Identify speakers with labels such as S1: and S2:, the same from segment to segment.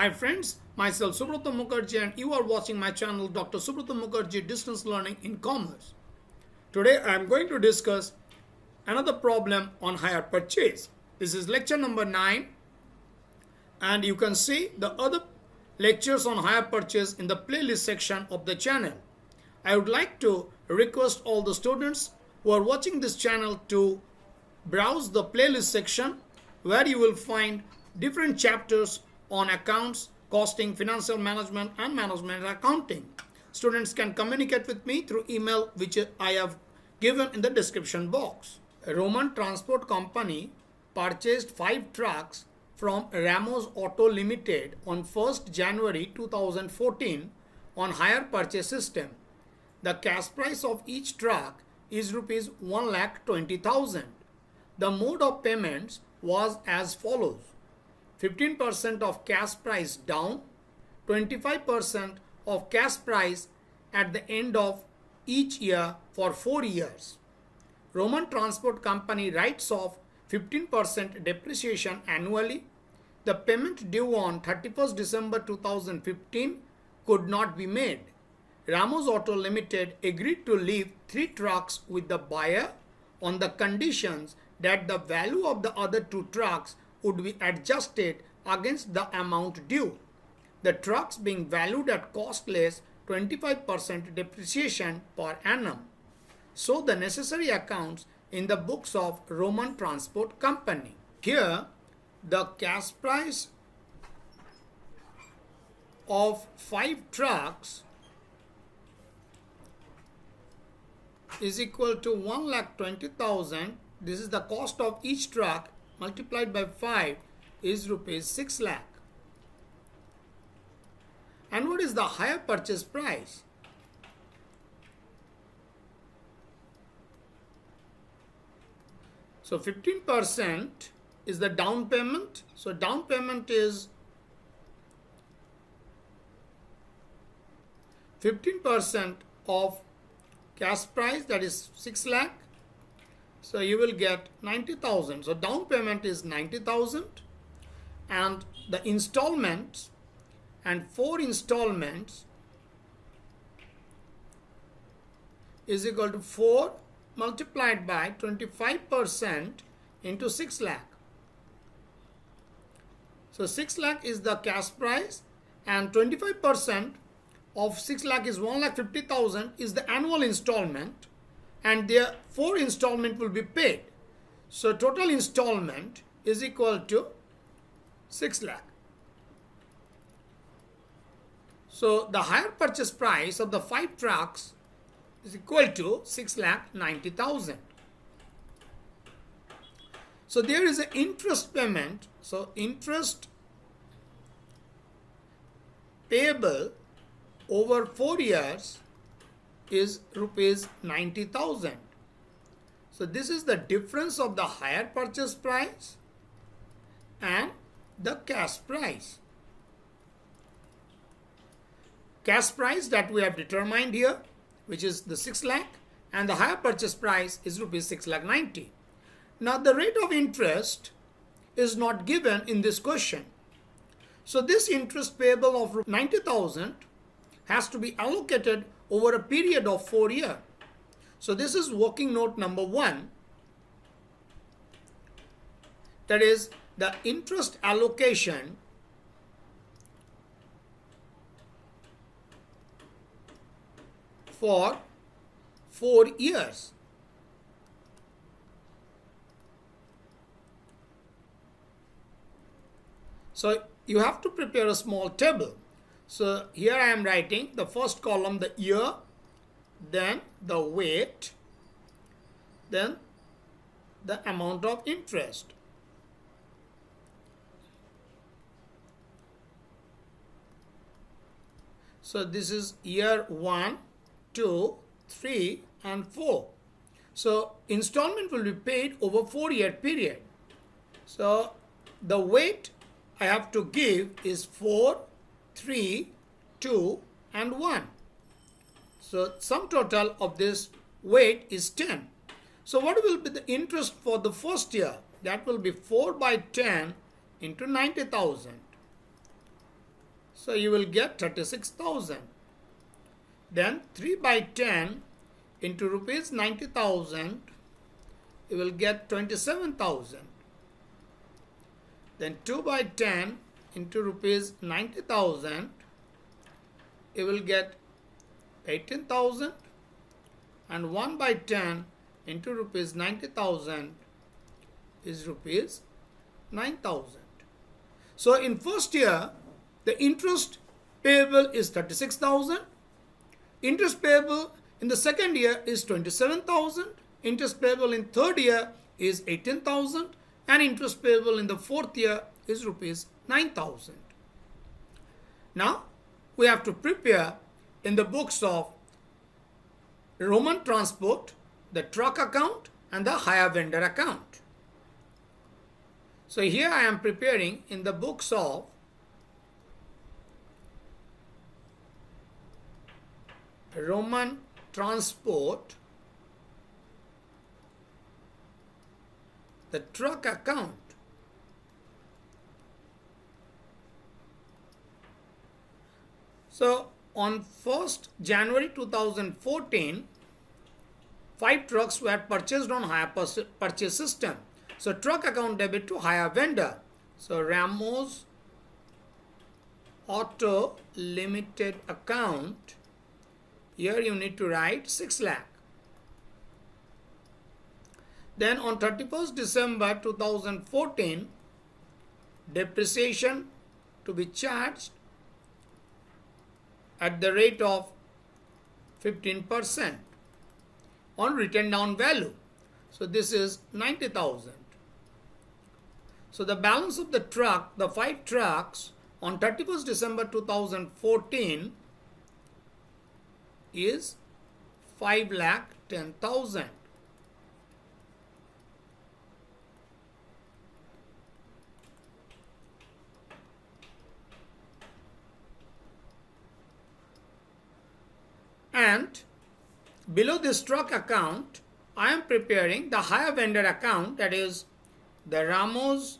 S1: Hi friends, myself Subrata Mukherjee and you are watching my channel Dr. Subrata Mukherjee Distance Learning in Commerce. Today I am going to discuss another problem on hire purchase. This is lecture number 9 and you can see the other lectures on hire purchase in the playlist section of the channel. I would like to request all the students who are watching this channel to browse the playlist section where you will find different chapters on accounts, costing, financial management and management accounting. Students can communicate with me through email which I have given in the description box. A Roman transport company purchased 5 trucks from Ramos Auto Limited on 1st January 2014 on hire purchase system. The cash price of each truck is rupees 1,20,000. The mode of payments was as follows: 15% of cash price down, 25% of cash price at the end of each year for 4 years. Roman Transport Company writes off 15% depreciation annually. The payment due on 31st December 2015 could not be made. Ramos Auto Limited agreed to leave 3 trucks with the buyer on the conditions that the value of the other 2 trucks would be adjusted against the amount due, the trucks being valued at cost less 25% depreciation per annum. So the necessary accounts in the books of Roman Transport Company. Here the cash price of 5 trucks is equal to 1,20,000. This is the cost of each truck multiplied by 5 is rupees 6 lakh. And what is the hire purchase price? So 15% is the down payment. So down payment is 15% of cash price, that is 6 lakh. So you will get 90,000. So down payment is 90,000 and the installments and 4 installments is equal to 4 multiplied by 25% into 6 lakh. So 6 lakh is the cash price and 25% of 6 lakh is 1,50,000 is the annual installment, and their 4 installment will be paid. So total installment is equal to 6 lakh. So the hire purchase price of the 5 trucks is equal to 6,90,000. So there is an interest payment. So interest payable over 4 years is rupees 90,000. So this is the difference of the hire purchase price and the cash price. Cash price that we have determined here, which is the 6 lakh, and the hire purchase price is rupees 6,90,000. Now the rate of interest is not given in this question. So this interest payable of 90,000 has to be allocated over a period of 4 years. So this is working note number 1. That is the interest allocation for 4 years. So you have to prepare a small table. So here I am writing the first column, the year, then the weight, then the amount of interest. So this is year 1, 2, 3 and 4. So installment will be paid over 4-year period. So the weight I have to give is 4, 3, 2 and 1. So sum total of this weight is 10. So what will be the interest for the first year? That will be 4 by 10 into 90,000. So you will get 36,000. Then 3 by 10 into rupees 90,000, you will get 27,000. Then 2 by 10 into rupees 90,000, you will get 18,000. And 1 by 10 into rupees 90,000 is rupees 9,000. So in first year, the interest payable is 36,000. Interest payable in the second year is 27,000. Interest payable in third year is 18,000. And interest payable in the fourth year is rupees 9,000. Now, we have to prepare in the books of Roman transport, the truck account and the hire vendor account. So here I am preparing in the books of Roman transport, the truck account. So on 1st January 2014, 5 trucks were purchased on hire purchase system. So truck account debit to hire vendor. So Ramos Auto Limited account. Here you need to write 6 lakh. Then on 31st December 2014, depreciation to be charged at the rate of 15% on written down value. So this is 90,000. So the balance of the truck, the 5 trucks on 31st December 2014 is 5,10,000. And below this truck account, I am preparing the hire vendor account, that is the Ramos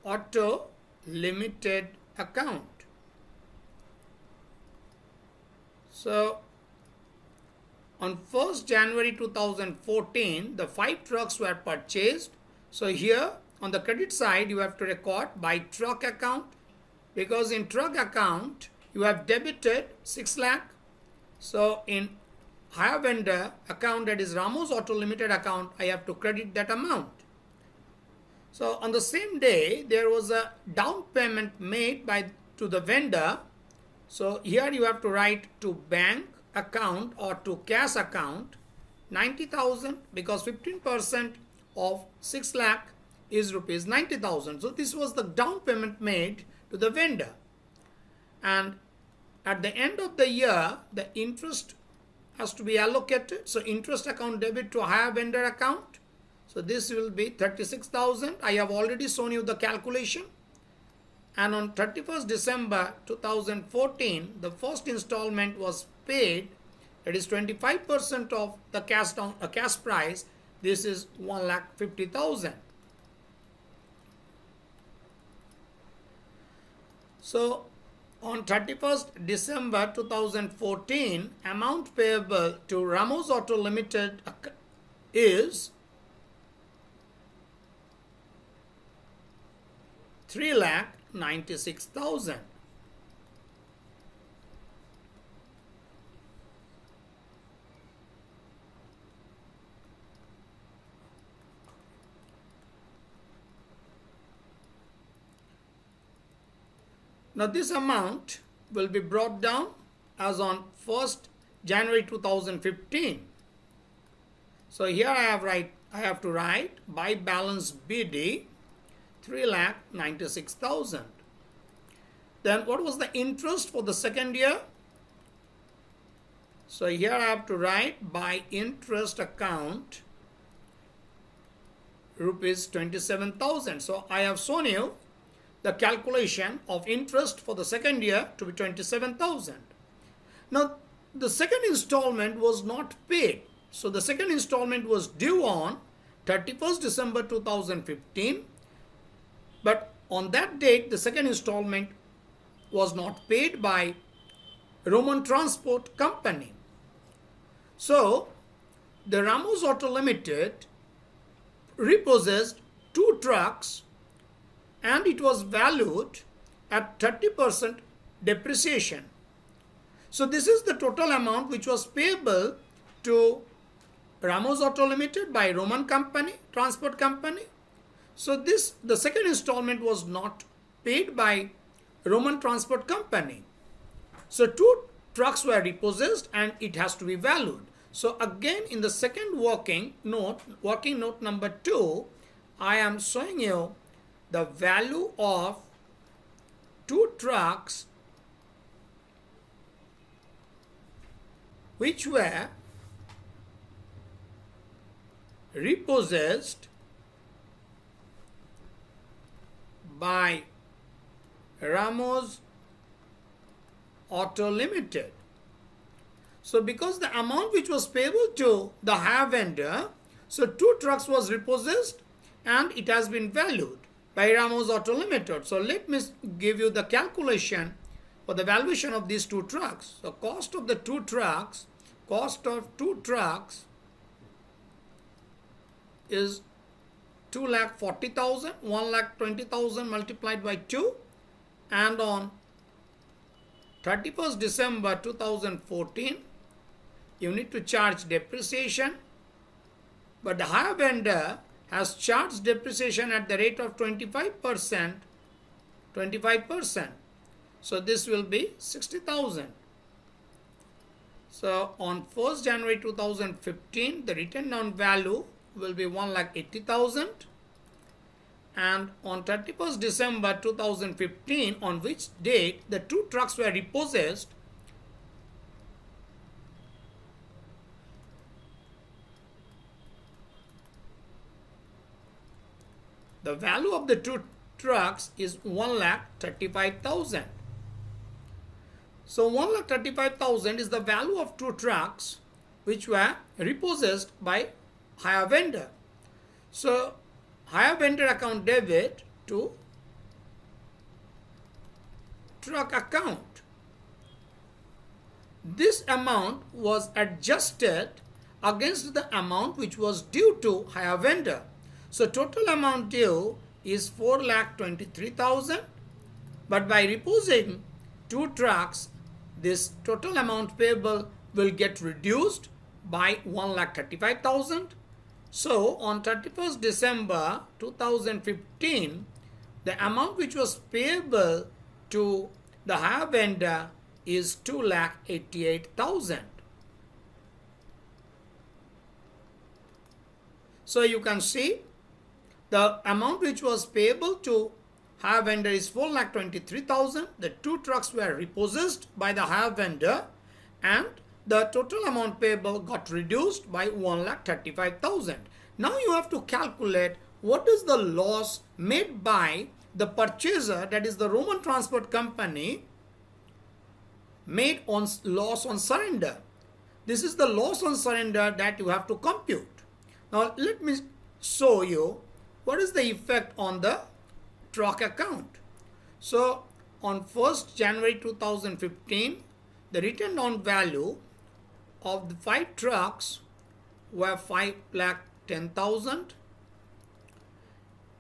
S1: Auto Limited account. So on 1st January 2014, the 5 trucks were purchased. So here on the credit side, you have to record by truck account, because in truck account, you have debited 6 lakh. So in hire vendor account, that is Ramos Auto Limited account, I have to credit that amount. So on the same day, there was a down payment made to the vendor. So here you have to write to bank account or to cash account 90,000, because 15% of 6 lakh is rupees 90,000. So this was the down payment made to the vendor. And at the end of the year, the interest has to be allocated. So interest account debit to hire vendor account. So this will be 36,000. I have already shown you the calculation. And on 31st December 2014, the first installment was paid. It is 25% of the cash price. This is 1,50,000. So on 31st December 2014, amount payable to Ramos Auto Limited is 3,96,000. Now this amount will be brought down as on 1st January 2015. So here I have to write by balance BD 3,96,000. Then what was the interest for the second year? So here I have to write by interest account rupees 27,000. So I have shown you the calculation of interest for the second year to be 27,000. Now the second installment was not paid. So the second installment was due on 31st December 2015. But on that date, the second installment was not paid by Roman Transport Company. So, the Ramos Auto Limited repossessed 2 trucks and it was valued at 30% depreciation. So, this is the total amount which was payable to Ramos Auto Limited by Roman Company, Transport Company. So, the second installment was not paid by Roman Transport Company. So, 2 trucks were repossessed and it has to be valued. So, again in the second working note number 2, I am showing you the value of 2 trucks which were repossessed by Ramos Auto Limited. So because the amount which was payable to the hire vendor, so 2 trucks was repossessed and it has been valued by Ramos Auto Limited. So let me give you the calculation for the valuation of these 2 trucks. So cost of 2 trucks is 2,40,000, 1,20,000 multiplied by 2, and on 31st December 2014 you need to charge depreciation, but the hire vendor has charged depreciation at the rate of 25%. So this will be 60,000. So on 1st January 2015 the written down value will be 1,80,000, and on 31st December 2015, on which date the 2 trucks were repossessed, the value of the 2 trucks is 1,35,000. So 1,35,000 is the value of 2 trucks which were repossessed by hire vendor. So hire vendor account debit to truck account. This amount was adjusted against the amount which was due to hire vendor. So total amount due is 4,23,000, but by reposing 2 trucks, this total amount payable will get reduced by 1,35,000. So on 31st December 2015, the amount which was payable to the hire vendor is 2,88,000. So you can see the amount which was payable to hire vendor is 4,23,000. The 2 trucks were repossessed by the hire vendor and the total amount payable got reduced by 1,35,000. Now you have to calculate what is the loss made by the purchaser, that is the Roman Transport Company, made on loss on surrender. This is the loss on surrender that you have to compute. Now let me show you what is the effect on the truck account. So on 1st January 2015, the written down value of the 5 trucks were 5,10,000,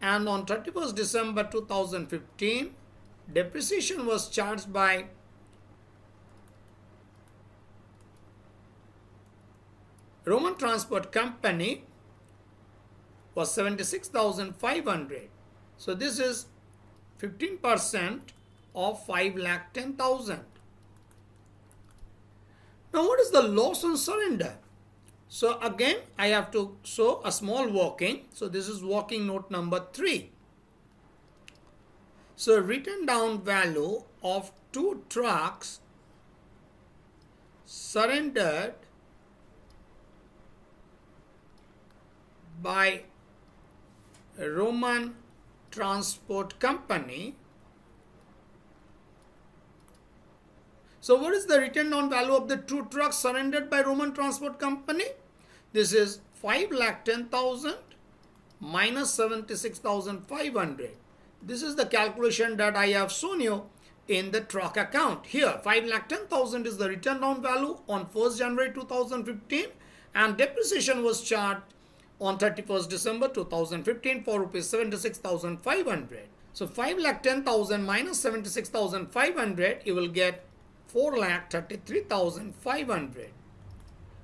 S1: and on 31st December 2015 depreciation was charged by Roman Transport Company was 76,500. So this is 15% of 5,10,000. Now what is the loss on surrender? So again I have to show a small working. So this is working note number 3. So written down value of 2 trucks surrendered by Roman Transport Company. So what is the written down value of the 2 trucks surrendered by Roman Transport Company? This is 5,10,000 minus 76,500. this is the calculation that I have shown you in the truck account. Here 5,10,000 is the written down value on 1st January 2015 and depreciation was charged on 31st December 2015 for rupees 76,500. So 5,10,000 minus 76,500, you will get 4,33,500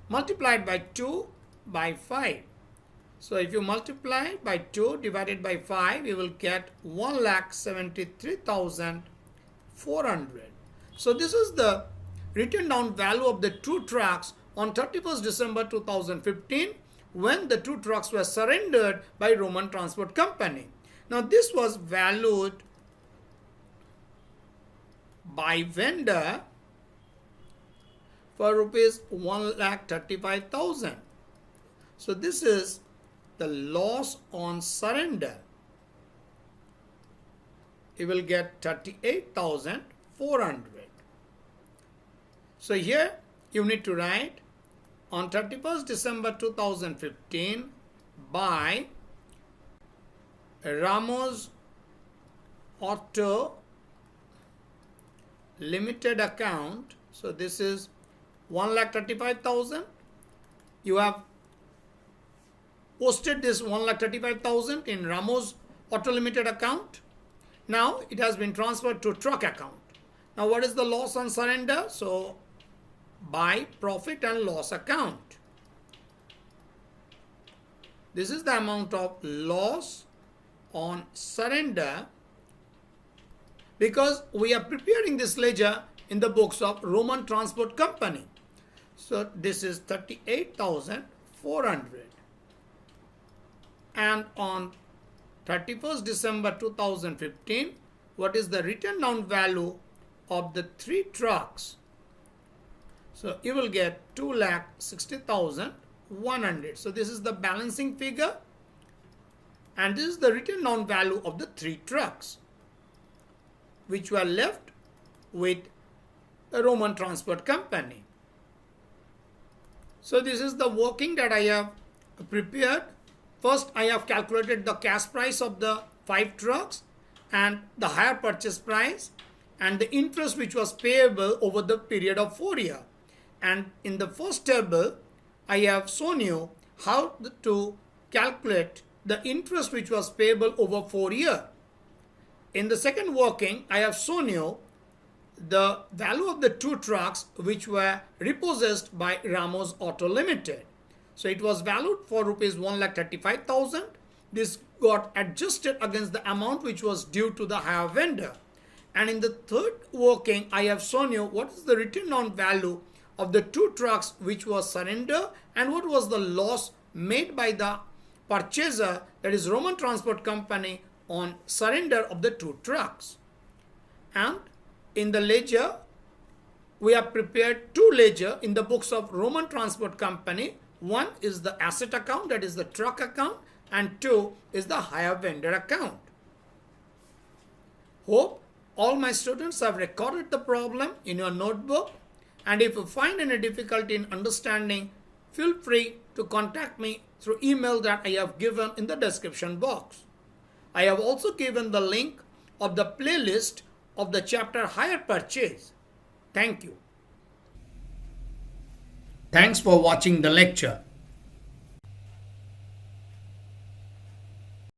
S1: multiplied by 2 by 5. So if you multiply by 2 divided by 5, you will get 1,73,400. So this is the written down value of the two trucks on 31st December 2015 when the two trucks were surrendered by Roman Transport Company. Now this was valued by vendor for rupees 1,35,000. So this is the loss on surrender. You will get 38,400. So here you need to write on 31st December 2015 by Ramos Auto Limited account. So this is 1,35,000. You have posted this 1,35,000 in Ramos Auto Limited account. Now it has been transferred to truck account. Now what is the loss on surrender? So by profit and loss account. This is the amount of loss on surrender because we are preparing this ledger in the books of Roman Transport Company. So this is 38,400. And on 31st December 2015, what is the written down value of the three trucks? So you will get 2,60,100. So this is the balancing figure and this is the written down value of the three trucks which were left with the Roman Transport Company. So this is the working that I have prepared. First, I have calculated the cash price of the 5 trucks and the hire purchase price and the interest which was payable over the period of 4 years. And in the first table, I have shown you how to calculate the interest which was payable over 4 years. In the second working, I have shown you the value of the 2 trucks which were repossessed by Ramos Auto Limited. So it was valued for rupees 1,35,000. This got adjusted against the amount which was due to the hire vendor. And in the third working, I have shown you what is the written down value of the 2 trucks which was surrendered and what was the loss made by the purchaser, that is Roman Transport Company, on surrender of the 2 trucks. And in the ledger, we have prepared 2 ledger in the books of Roman Transport Company. One is the asset account, that is the truck account, and 2 is the hire vendor account. Hope all my students have recorded the problem in your notebook, and if you find any difficulty in understanding, feel free to contact me through email that I have given in the description box. I have also given the link of the playlist of the chapter Hire Purchase. Thank you. Thanks for watching the lecture.